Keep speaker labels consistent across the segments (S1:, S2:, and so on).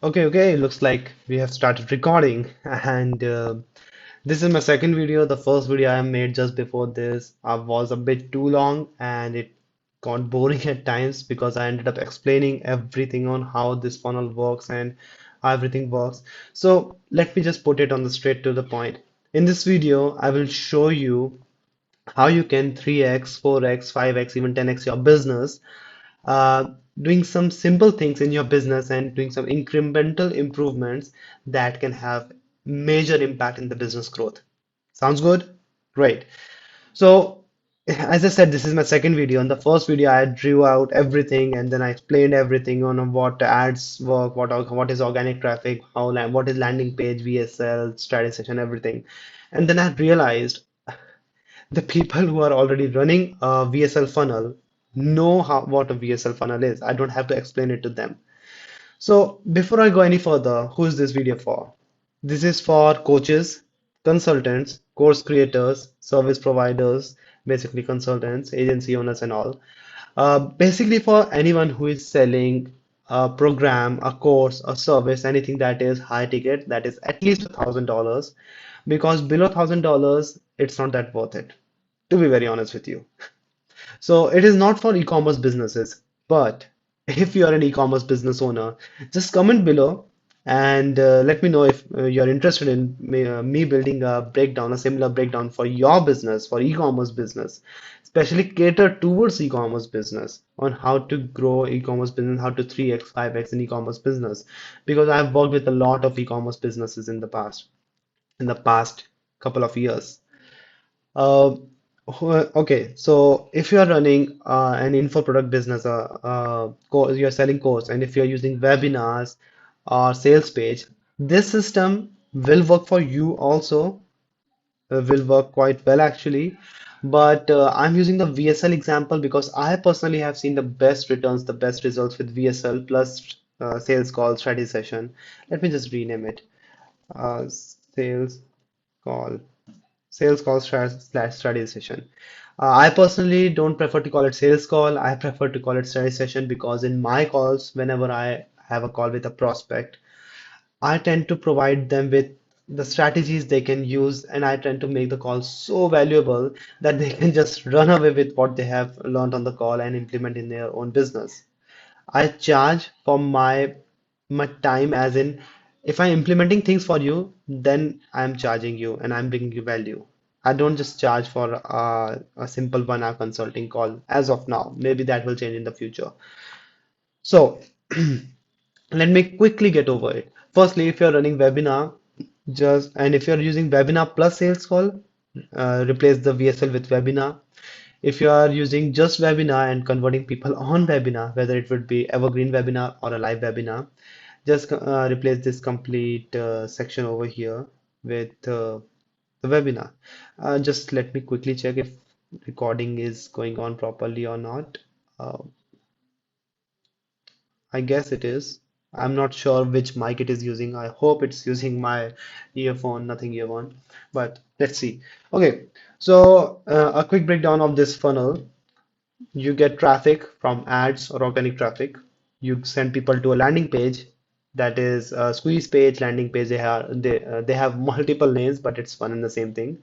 S1: Okay, looks like we have started recording, and this is my second video. The first video I made just before this was a bit too long and it got boring at times because I ended up explaining everything on how this funnel works and how everything works. So let me just put it on the straight to the point. In this video, I will show you how you can 3x, 4x, 5x, even 10x your business uh, doing some simple things in your business and doing some incremental improvements that can have major impact in the business growth. Sounds good? Great. So, as I said, this is my second video. In the first video, I drew out everything and then I explained everything on what ads work, what is organic traffic, what is landing page, VSL, strategy, and everything. And then I realized the people who are already running a VSL funnel know what a VSL funnel is. I don't have to explain it to them. So before I go any further, who is this video for? This is for coaches, consultants, course creators, service providers, basically consultants, agency owners and all. Basically for anyone who is selling a program, a course, a service, anything that is high ticket, that is at least $1,000, because below $1,000, it's not that worth it, to be very honest with you. So it is not for e-commerce businesses, but if you are an e-commerce business owner, just comment below and let me know if you're interested in me building a breakdown, a similar breakdown for your business, for e-commerce business, especially catered towards e-commerce business on how to grow e-commerce business, how to 3x, 5x in e-commerce business. Because I've worked with a lot of e-commerce businesses in the past couple of years. Uh, okay, so if you are running an info product business, you're selling course, and if you're using webinars or sales page, this system will work for you also, will work quite well actually. But I'm using the VSL example because I personally have seen the best returns, the best results with VSL plus sales call strategy session. Let me just rename it. Sales call slash study session. I personally don't prefer to call it sales call. I prefer to call it study session because in my calls, whenever I have a call with a prospect, I tend to provide them with the strategies they can use, and I tend to make the call so valuable that they can just run away with what they have learned on the call and implement in their own business. I charge for my time, as in if I'm implementing things for you, then I'm charging you and I'm bringing you value. I don't just charge for a simple 1 hour consulting call as of now. Maybe that will change in the future. So let me quickly get over it. Firstly, if you're running webinar, if you're using webinar plus sales call, replace the VSL with webinar. If you are using just webinar and converting people on webinar, whether it would be evergreen webinar or a live webinar, just replace this complete section over here with the webinar. Just let me quickly check if recording is going on properly or not. Uh, I guess it is. I'm not sure which mic it is using. I hope it's using my earphone, nothing earphone. But let's see. Okay, so a quick breakdown of this funnel. You get traffic from ads or organic traffic. You send people to a landing page, that is a squeeze page, landing page. They have multiple names, but it's one and the same thing.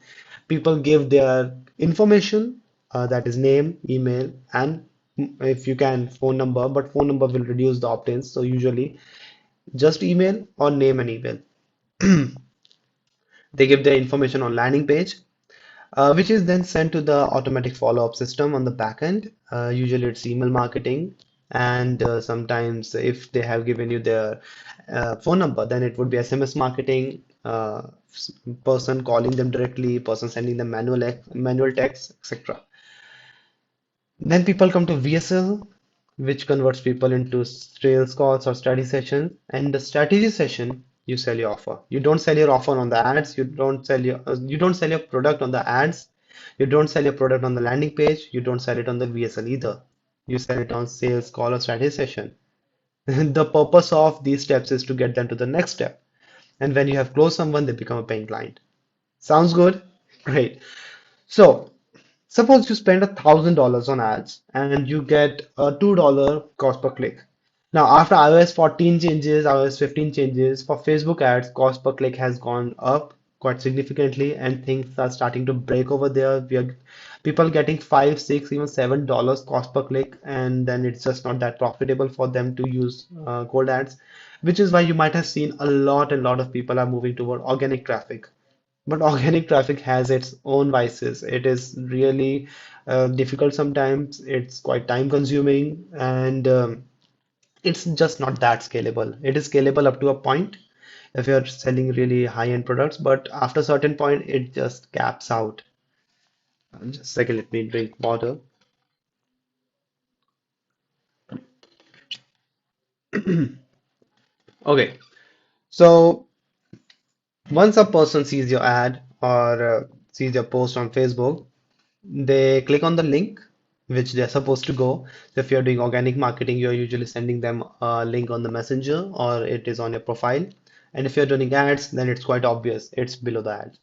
S1: People give their information, that is name, email, and if you can, phone number. But phone number will reduce the opt-ins. So usually just email or name and email. They give their information on landing page, which is then sent to the automatic follow-up system on the back end. Usually it's email marketing, and sometimes if they have given you their phone number, then it would be SMS marketing, person calling them directly, person sending them manual text, etc. Then people come to VSL, which converts people into sales calls or study sessions. And the strategy session, you sell your offer. You don't sell your offer on the ads. You don't sell your product on the ads. You don't sell your product on the landing page. You don't sell it on the VSL either. You sell it on sales call or strategy session. The purpose of these steps is to get them to the next step. And when you have closed someone, they become a paying client. Sounds good? Great. So suppose you spend $1,000 on ads and you get a $2 cost per click. Now, after iOS 14 changes, iOS 15 changes, for Facebook ads, cost per click has gone up quite significantly, and things are starting to break over there. We are people getting 5, 6, even $7 cost per click, and then it's just not that profitable for them to use cold ads, which is why you might have seen a lot of people are moving toward organic traffic. But organic traffic has its own vices. It is really difficult sometimes. It's quite time consuming, and it's just not that scalable. It is scalable up to a point if you're selling really high-end products, but after a certain point, it just caps out. Just a second, let me drink water. Okay, so once a person sees your ad or sees your post on Facebook, they click on the link which they're supposed to go. So if you're doing organic marketing, you're usually sending them a link on the messenger or it is on your profile. And if you're doing ads, then it's quite obvious. It's below the ad.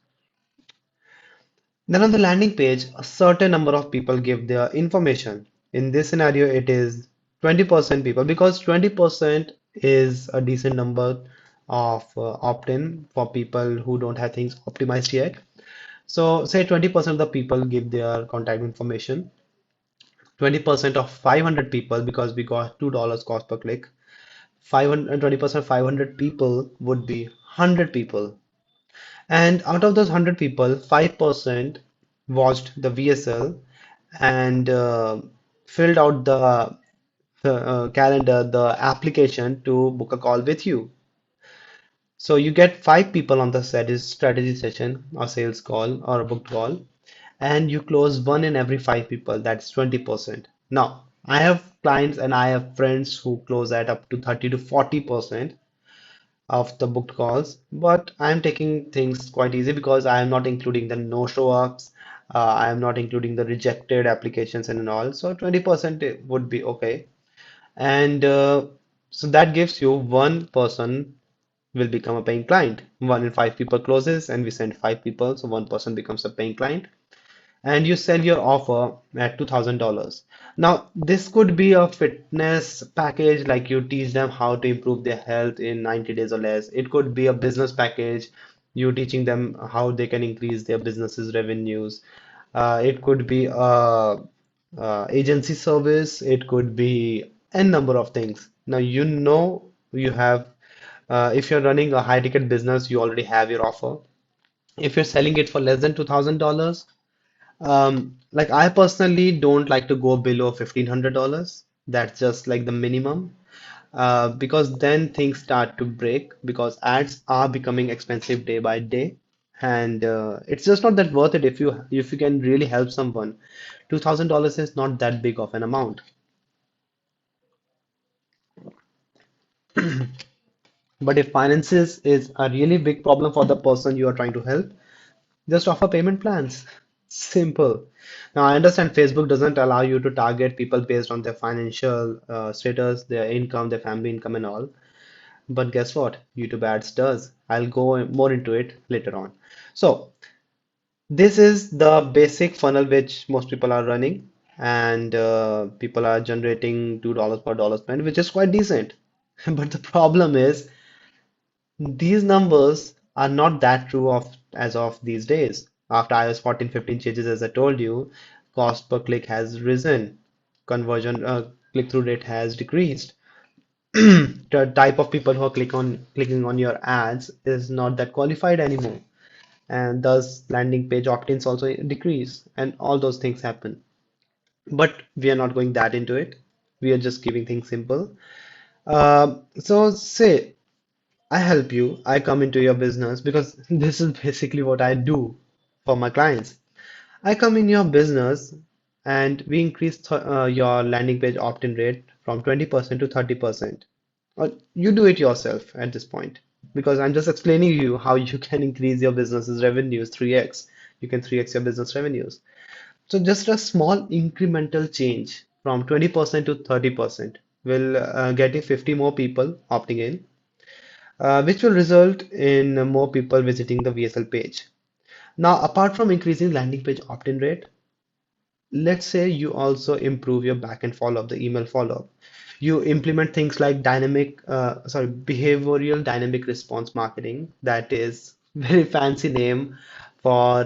S1: Then on the landing page, a certain number of people give their information. In this scenario, it is 20% people because 20% is a decent number of opt-in for people who don't have things optimized yet. So say 20% of the people give their contact information, 20% of 500 people because we got $2 cost per click. 500, 20% 500 people would be 100 people. And out of those 100 people, 5% watched the VSL and filled out the calendar, the application to book a call with you. So you get 5 people on the strategy session or sales call or a booked call, and you close one in every 5 people. That's 20%. Now, I have clients and I have friends who close at up to 30 to 40% of the booked calls, but I'm taking things quite easy because I am not including the no show ups, I am not including the rejected applications and all. So 20% would be okay. And so that gives you one person will become a paying client. One in 5 people closes, and we send 5 people, so one person becomes a paying client and you sell your offer at $2,000. Now, this could be a fitness package, like you teach them how to improve their health in 90 days or less. It could be a business package, you teaching them how they can increase their business's revenues. It could be a agency service. It could be n number of things. Now, you have, if you're running a high ticket business, you already have your offer. If you're selling it for less than $2,000, like I personally don't like to go below $1,500. That's just like the minimum. Because then things start to break because ads are becoming expensive day by day. And it's just not that worth it if you can really help someone. $2,000 is not that big of an amount. But if finances is a really big problem for the person you are trying to help, just offer payment plans. Simple. Now, I understand Facebook doesn't allow you to target people based on their financial status, their income, their family income, and all. But guess what? YouTube ads does. I'll go more into it later on. So, this is the basic funnel which most people are running, and people are generating $2 per dollar spent, which is quite decent. But the problem is, these numbers are not that true of as of these days. After iOS 14, 15 changes, as I told you, cost per click has risen, conversion click-through rate has decreased. The type of people who are clicking on your ads is not that qualified anymore, and thus landing page opt-ins also decrease, and all those things happen. But we are not going that into it. We are just giving things simple. So say I help you. I come into your business because this is basically what I do for my clients. I come in your business and we increase your landing page opt-in rate from 20% to 30%. Or you do it yourself at this point because I'm just explaining you how you can increase your business's revenues 3x. You can 3x your business revenues. So just a small incremental change from 20% to 30% will get you 50 more people opting in, which will result in more people visiting the VSL page. Now, apart from increasing landing page opt-in rate, let's say you also improve your backend follow-up, the email follow-up. You implement things like behavioral dynamic response marketing. That is very fancy name for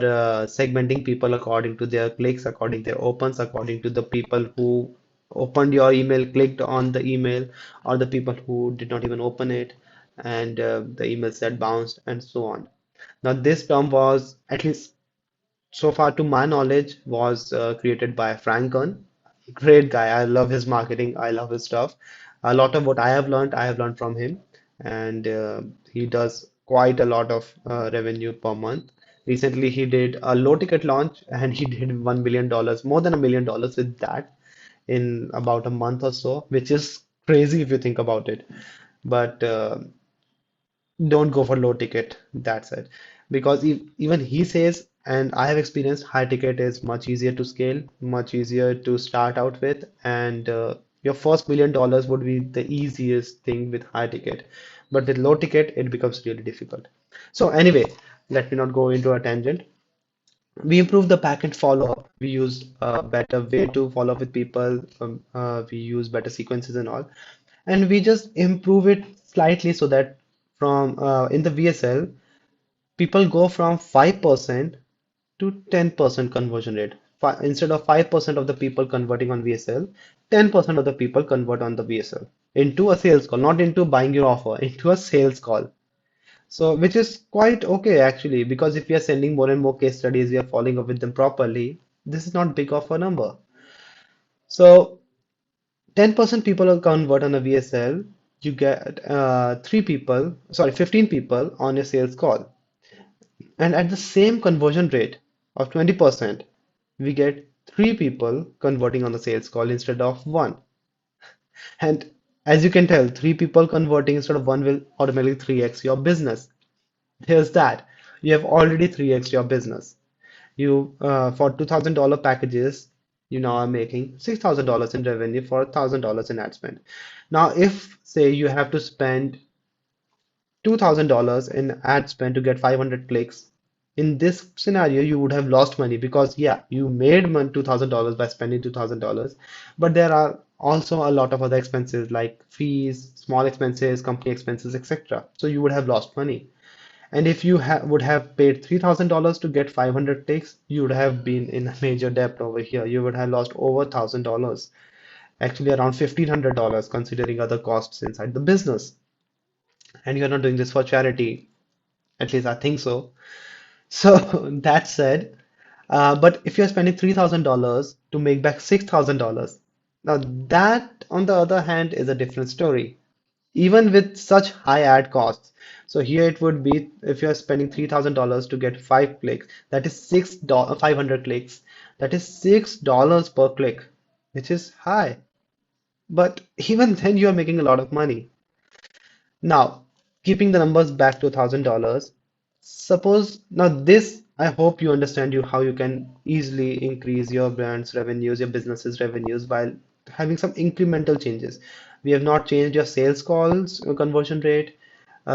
S1: segmenting people according to their clicks, according to their opens, according to the people who opened your email, clicked on the email, or the people who did not even open it, and the emails that bounced, and so on. Now, this term was, at least so far to my knowledge, was created by Frank Kern. Great guy. I love his marketing. I love his stuff. A lot of what I have learned from him, and he does quite a lot of revenue per month. Recently, he did a low ticket launch, and he did $1 million, more than $1 million with that in about a month or so, which is crazy if you think about it. But don't go for low ticket. That's it. Because even he says, and I have experienced, high ticket is much easier to scale, much easier to start out with, and your first $1 million would be the easiest thing with high ticket. But with low ticket, it becomes really difficult. So anyway, let me not go into a tangent. We improve the backend follow-up. We use a better way to follow up with people. We use better sequences and all, and we just improve it slightly so that from in the VSL, people go from 5% to 10% conversion rate. Instead of 5% of the people converting on VSL, 10% of the people convert on the VSL into a sales call, not into buying your offer, into a sales call. So, which is quite okay actually, because if we are sending more and more case studies, we are following up with them properly. This is not big of a number. So, 10% people will convert on a VSL. You get 15 people on a sales call. And at the same conversion rate of 20%, we get three people converting on the sales call instead of one. And as you can tell, three people converting instead of one will automatically 3x your business. Here's that. You have already 3x your business. You for $2,000 packages, you now are making $6,000 in revenue for $1,000 in ad spend. Now, if say you have to spend $2,000 in ad spend to get 500 clicks, in this scenario, you would have lost money because, yeah, you made $2,000 by spending $2,000, but there are also a lot of other expenses like fees, small expenses, company expenses, etc. So you would have lost money. And if you would have paid $3,000 to get 500 clicks, you would have been in a major debt over here. You would have lost over $1,000, actually around $1,500 considering other costs inside the business. And you're not doing this for charity. At least I think so. So that said, but if you're spending $3,000 to make back $6,000, now that on the other hand is a different story. Even with such high ad costs. So here it would be if you're spending $3,000 to get 5 clicks, that is $6, 500 clicks, that is $6 per click, which is high. But even then you are making a lot of money. Now, keeping the numbers back to $1,000, suppose now this, I hope you understand you how you can easily increase your brand's revenues, your business's revenues while having some incremental changes. We have not changed your sales calls conversion rate.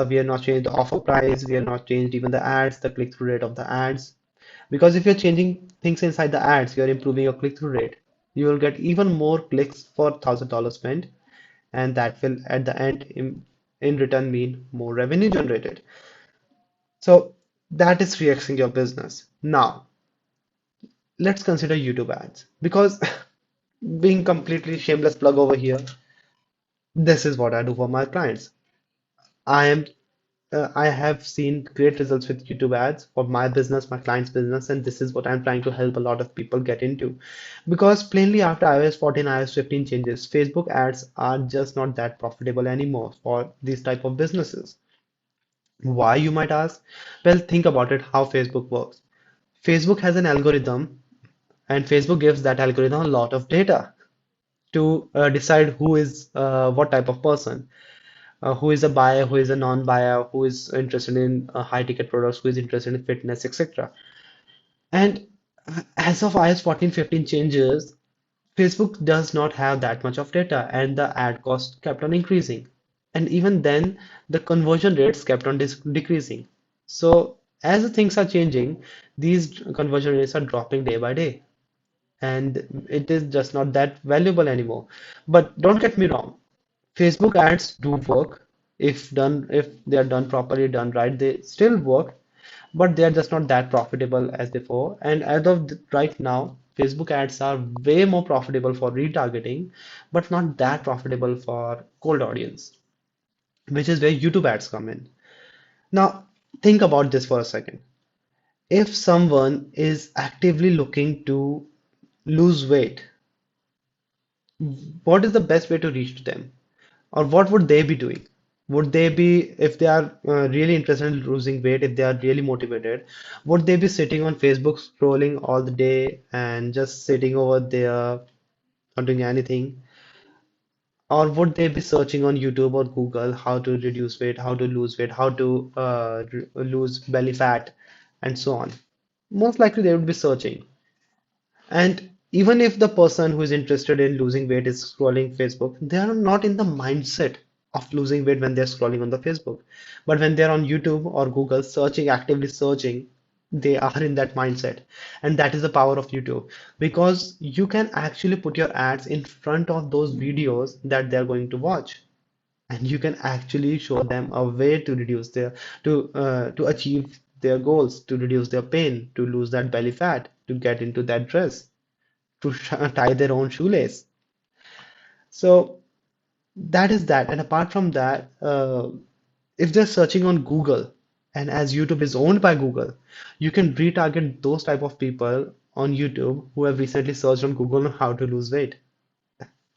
S1: We have not changed the offer price. We have not changed even the ads, the click-through rate of the ads. Because if you're changing things inside the ads, you're improving your click-through rate. You will get even more clicks for $1,000 spent, and that will at the end in return mean more revenue generated. So that is 3xing your business. Now, let's consider YouTube ads because being completely shameless plug over here, this is what I do for my clients. I am I have seen great results with YouTube ads for my business, my client's business, and this is what I'm trying to help a lot of people get into. Because plainly after iOS 14, iOS 15 changes, Facebook ads are just not that profitable anymore for these type of businesses. Why, you might ask? Well, think about it, how Facebook works. Facebook has an algorithm, and Facebook gives that algorithm a lot of data to decide who is what type of person, who is a buyer, who is a non-buyer, who is interested in high ticket products, who is interested in fitness, etc. And as of iOS 14, 15 changes, Facebook does not have that much of data, and the ad cost kept on increasing. And even then, the conversion rates kept on decreasing. So, as the things are changing, these conversion rates are dropping day by day, and it is just not that valuable anymore. But don't get me wrong. Facebook ads do work if they are done properly, done right, they still work, but they are just not that profitable as before. And as of right now, Facebook ads are way more profitable for retargeting, but not that profitable for cold audience, which is where YouTube ads come in. Now, think about this for a second. If someone is actively looking to lose weight, what is the best way to reach to them? Or what would they be doing? Would they be, if they are really interested in losing weight, if they are really motivated, would they be sitting on Facebook scrolling all the day and just sitting over there, not doing anything? Or would they be searching on YouTube or Google how to reduce weight, how to lose weight, how to lose belly fat, and so on? Most likely they would be searching. And even if the person who is interested in losing weight is scrolling Facebook, they are not in the mindset of losing weight when they're scrolling on the Facebook. But when they're on YouTube or Google searching, actively searching, they are in that mindset. And that is the power of YouTube because you can actually put your ads in front of those videos that they're going to watch. And you can actually show them a way to reduce their to achieve their goals, to reduce their pain, to lose that belly fat, to get into that dress, to tie their own shoelace. So that is that. And apart from that, if they're searching on Google, and as YouTube is owned by Google, you can retarget those type of people on YouTube who have recently searched on Google on how to lose weight.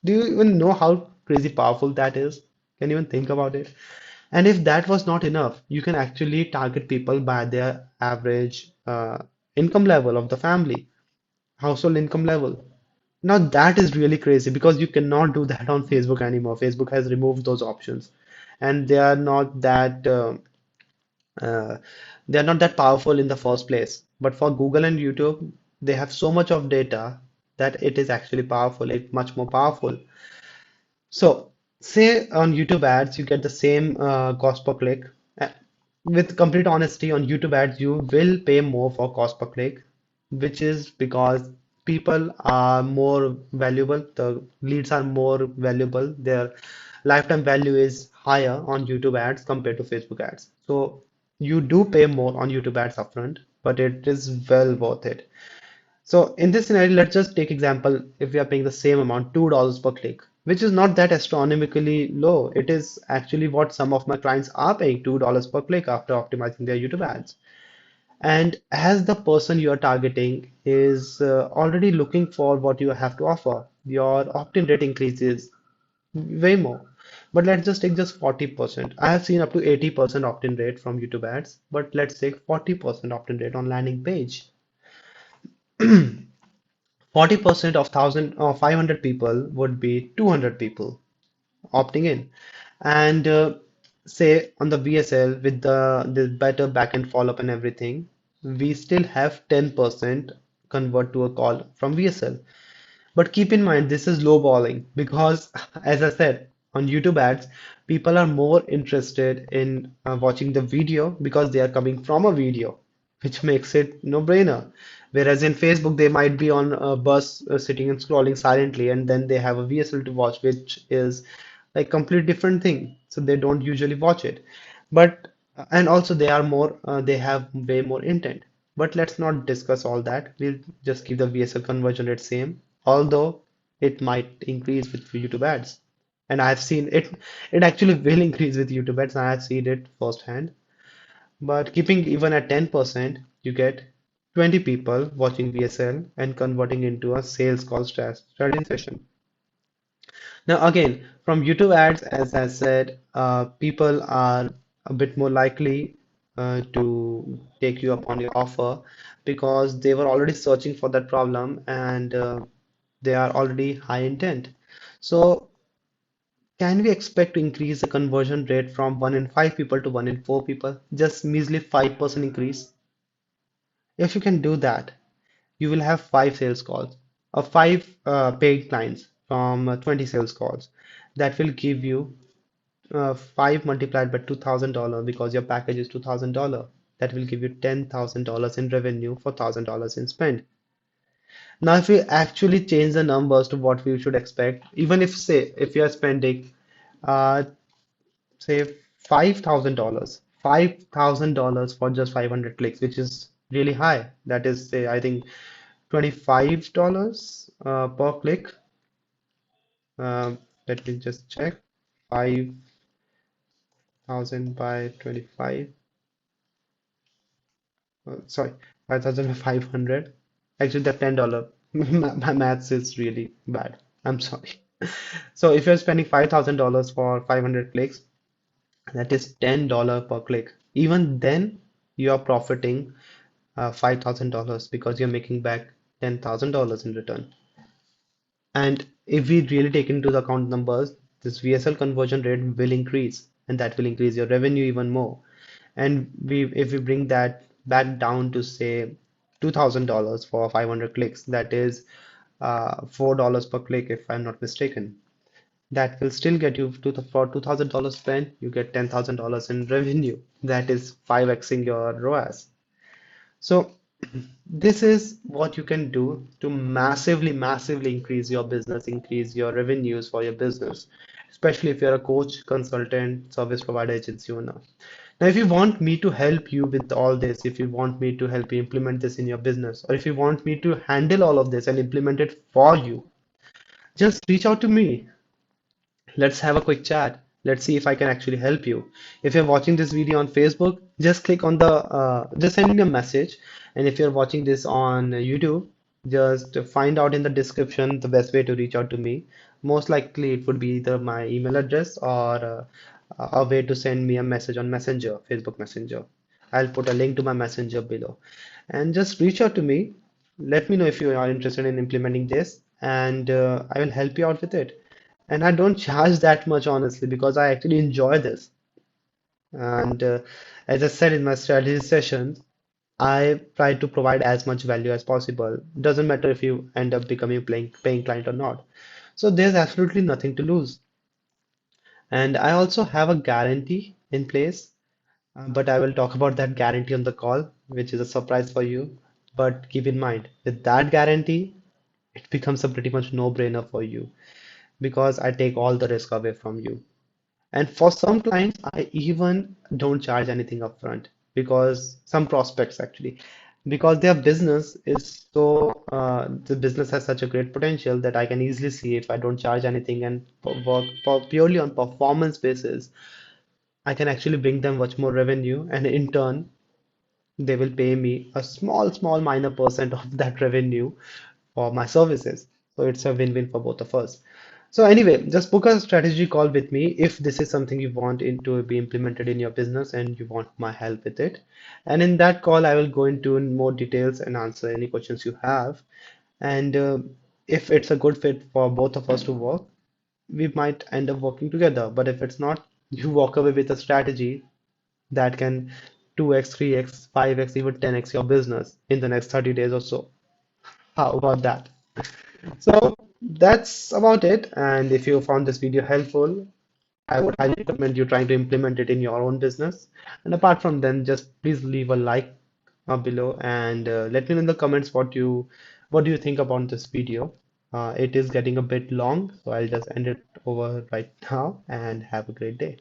S1: Do you even know how crazy powerful that is? Can you even think about it? And if that was not enough, you can actually target people by their average income level of the family, household income level. Now that is really crazy because you cannot do that on Facebook anymore. Facebook has removed those options, and uh, they are not that powerful in the first place. But for Google and YouTube, they have so much of data that it is actually powerful. It's much more powerful. So, say on YouTube ads, you get the same cost per click. Uh, With complete honesty, on YouTube ads, you will pay more for cost per click, which is because people are more valuable, the leads are more valuable, their lifetime value is higher on YouTube ads compared to Facebook ads. So, you do pay more on YouTube ads upfront, but it is well worth it. So in this scenario, let's just take example if we are paying the same amount, $2 per click, which is not that astronomically low. It is actually what some of my clients are paying, $2 per click after optimizing their YouTube ads. And as the person you are targeting is already looking for what you have to offer, your opt-in rate increases way more. But let's just take just 40%. I have seen up to 80% opt-in rate from YouTube ads, but let's take 40% opt-in rate on landing page. 40% of 1,000 or 500 people would be 200 people opting in. And say on the VSL with the better backend follow-up and everything, we still have 10% convert to a call from VSL. But keep in mind, this is lowballing because, as I said, on YouTube ads, people are more interested in watching the video because they are coming from a video, which makes it no-brainer. Whereas in Facebook, they might be on a bus sitting and scrolling silently, and then they have a VSL to watch, which is like complete different thing. So they don't usually watch it. But and also they have way more intent. But let's not discuss all that. We'll just keep the VSL conversion rate same, although it might increase with YouTube ads. And I've seen it, it actually will increase with YouTube ads, and I've seen it firsthand. But keeping even at 10%, you get 20 people watching VSL and converting into a sales call strategy session. Now, again, from YouTube ads, as I said, people are a bit more likely to take you up on your offer because they were already searching for that problem and they are already high intent. So, can we expect to increase the conversion rate from 1 in 5 people to 1 in 4 people? Just measly 5% increase. If you can do that, you will have 5 sales calls or 5 paid clients from 20 sales calls. That will give you 5 multiplied by $2,000 because your package is $2,000. That will give you $10,000 in revenue for $1,000 in spend. Now, if we actually change the numbers to what we should expect, even if say if you are spending Uh, say $5,000. $5,000 for just 500 clicks, which is really high. That is, say, I think $25 per click. Let me just check. 5,000 by 25. Sorry, 5,500. Actually, that's $10. My maths is really bad. I'm sorry. So if you're spending $5,000 for 500 clicks, that is $10 per click. Even then, you are profiting $5,000 because you're making back $10,000 in return. And if we really take into the account numbers, this VSL conversion rate will increase, and that will increase your revenue even more. And if we bring that back down to say $2,000 for 500 clicks, that is $4 per click, if I'm not mistaken. That will still get you to the for $2,000 spent, you get $10,000 in revenue. That is 5xing your ROAS. So this is what you can do to massively increase your business, increase your revenues for your business, especially if you're a coach, consultant, service provider, agency owner. Now, if you want me to help you with all this, if you want me to help you implement this in your business, or if you want me to handle all of this and implement it for you, just reach out to me. Let's have a quick chat. Let's see if I can actually help you. If you're watching this video on Facebook, just click on just send me a message. And if you're watching this on YouTube, just find out in the description the best way to reach out to me. Most likely it would be either my email address or a way to send me a message on Messenger, Facebook Messenger. I'll put a link to my Messenger below. And just reach out to me. Let me know if you are interested in implementing this, and I will help you out with it. And I don't charge that much, honestly, because I actually enjoy this. And as I said in my strategy sessions, I try to provide as much value as possible. Doesn't matter if you end up becoming paying client or not. So there's absolutely nothing to lose. And I also have a guarantee in place, but I will talk about that guarantee on the call, which is a surprise for you. But keep in mind, with that guarantee, it becomes a pretty much no-brainer for you because I take all the risk away from you. And for some clients, I even don't charge anything upfront because some prospects actually, because their business is the business has such a great potential that I can easily see if I don't charge anything and work purely on performance basis, I can actually bring them much more revenue, and in turn, they will pay me a small minor percent of that revenue for my services. So it's a win-win for both of us. So anyway, just book a strategy call with me if this is something you want to be implemented in your business and you want my help with it. And in that call, I will go into more details and answer any questions you have. And if it's a good fit for both of us to work, we might end up working together. But if it's not, you walk away with a strategy that can 2x, 3x, 5x, even 10x your business in the next 30 days or so. How about that? So that's about it. And if you found this video helpful, I would highly recommend you trying to implement it in your own business. And apart from then, just please leave a like below and let me know in the comments what do you think about this video. It is getting a bit long, so I'll just end it over right now and have a great day.